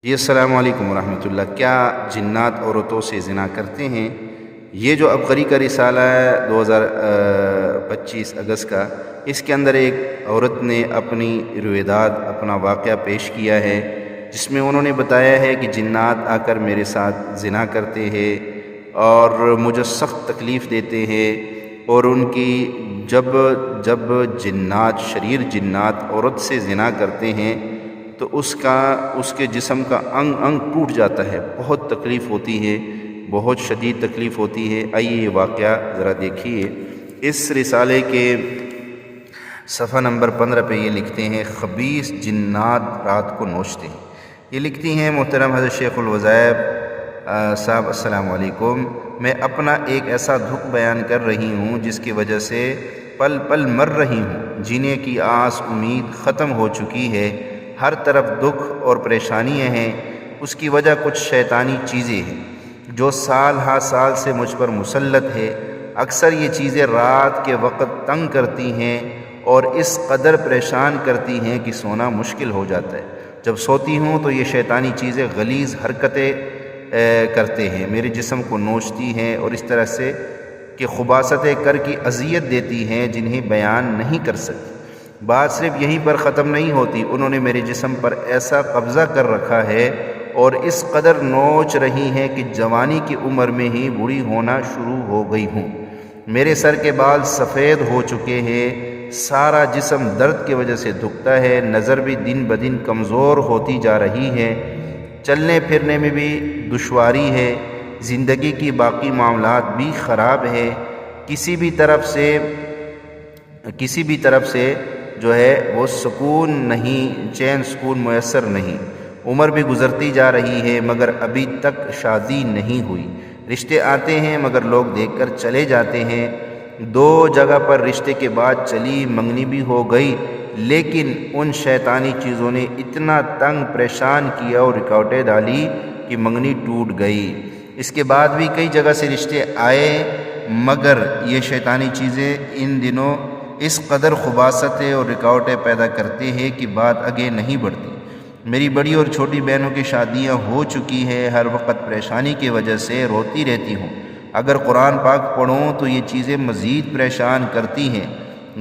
جی السلام علیکم ورحمۃ اللہ۔ کیا جنات عورتوں سے زنا کرتے ہیں؟ یہ جو عبقری کا رسالہ ہے 2025 اگست کا، اس کے اندر ایک عورت نے اپنی رویداد اپنا واقعہ پیش کیا ہے، جس میں انہوں نے بتایا ہے کہ جنات آ کر میرے ساتھ زنا کرتے ہیں اور مجھے سخت تکلیف دیتے ہیں، اور ان کی جب جنات شریر جنات عورت سے زنا کرتے ہیں تو اس کے جسم کا انگ انگ ٹوٹ جاتا ہے، بہت تکلیف ہوتی ہے، بہت شدید تکلیف ہوتی ہے۔ آئیے یہ واقعہ ذرا دیکھیے۔ اس رسالے کے صفحہ نمبر 15 پہ یہ لکھتے ہیں، خبیث جنات رات کو نوچتے ہیں۔ یہ لکھتی ہیں، محترم حضرت شیخ الوظائف صاحب السلام علیکم، میں اپنا ایک ایسا دکھ بیان کر رہی ہوں جس کی وجہ سے پل پل مر رہی ہوں، جینے کی آس امید ختم ہو چکی ہے، ہر طرف دکھ اور پریشانیاں ہیں۔ اس کی وجہ کچھ شیطانی چیزیں ہیں جو سال ہا سال سے مجھ پر مسلط ہے۔ اکثر یہ چیزیں رات کے وقت تنگ کرتی ہیں اور اس قدر پریشان کرتی ہیں کہ سونا مشکل ہو جاتا ہے۔ جب سوتی ہوں تو یہ شیطانی چیزیں غلیظ حرکتیں کرتے ہیں، میرے جسم کو نوچتی ہیں اور اس طرح سے کہ خباثتیں کر کی اذیت دیتی ہیں جنہیں بیان نہیں کر سکتی۔ بات صرف یہیں پر ختم نہیں ہوتی، انہوں نے میرے جسم پر ایسا قبضہ کر رکھا ہے اور اس قدر نوچ رہی ہیں کہ جوانی کی عمر میں ہی بوڑھی ہونا شروع ہو گئی ہوں۔ میرے سر کے بال سفید ہو چکے ہیں، سارا جسم درد کی وجہ سے دکھتا ہے، نظر بھی دن بدن کمزور ہوتی جا رہی ہے، چلنے پھرنے میں بھی دشواری ہے، زندگی کی باقی معاملات بھی خراب ہے، کسی بھی طرف سے جو ہے وہ سکون نہیں، چین سکون میسر نہیں۔ عمر بھی گزرتی جا رہی ہے مگر ابھی تک شادی نہیں ہوئی، رشتے آتے ہیں مگر لوگ دیکھ کر چلے جاتے ہیں۔ 2 جگہ پر رشتے کے بعد چلی، منگنی بھی ہو گئی، لیکن ان شیطانی چیزوں نے اتنا تنگ پریشان کیا اور رکاوٹیں ڈالی کہ منگنی ٹوٹ گئی۔ اس کے بعد بھی کئی جگہ سے رشتے آئے مگر یہ شیطانی چیزیں ان دنوں اس قدر خباثتیں اور رکاوٹیں پیدا کرتے ہیں کہ بات آگے نہیں بڑھتی۔ میری بڑی اور چھوٹی بہنوں کی شادیاں ہو چکی ہیں، ہر وقت پریشانی کی وجہ سے روتی رہتی ہوں۔ اگر قرآن پاک پڑھوں تو یہ چیزیں مزید پریشان کرتی ہیں،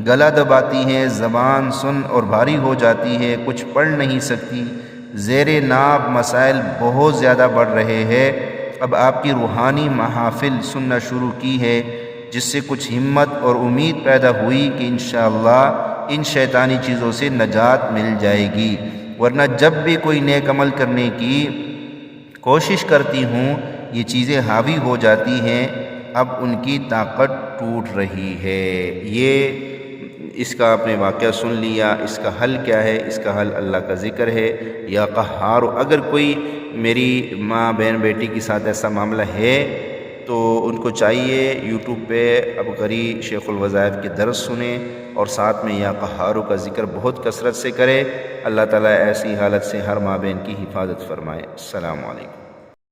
گلا دباتی ہیں، زبان سن اور بھاری ہو جاتی ہے، کچھ پڑھ نہیں سکتی۔ زیر ناب مسائل بہت زیادہ بڑھ رہے ہیں۔ اب آپ کی روحانی محافل سننا شروع کی ہے، جس سے کچھ ہمت اور امید پیدا ہوئی کہ انشاءاللہ ان شیطانی چیزوں سے نجات مل جائے گی، ورنہ جب بھی کوئی نیک عمل کرنے کی کوشش کرتی ہوں یہ چیزیں حاوی ہو جاتی ہیں، اب ان کی طاقت ٹوٹ رہی ہے۔ یہ اس کا آپ نے واقعہ سن لیا۔ اس کا حل کیا ہے؟ اس کا حل اللہ کا ذکر ہے، یا قہار۔ اگر کوئی میری ماں بہن بیٹی کے ساتھ ایسا معاملہ ہے تو ان کو چاہیے یوٹیوب پہ عبقری شیخ الوظائف کے درس سنیں اور ساتھ میں یا قہارو کا ذکر بہت کثرت سے کرے۔ اللہ تعالیٰ ایسی حالت سے ہر ماں بہن کی حفاظت فرمائے۔ السلام علیکم۔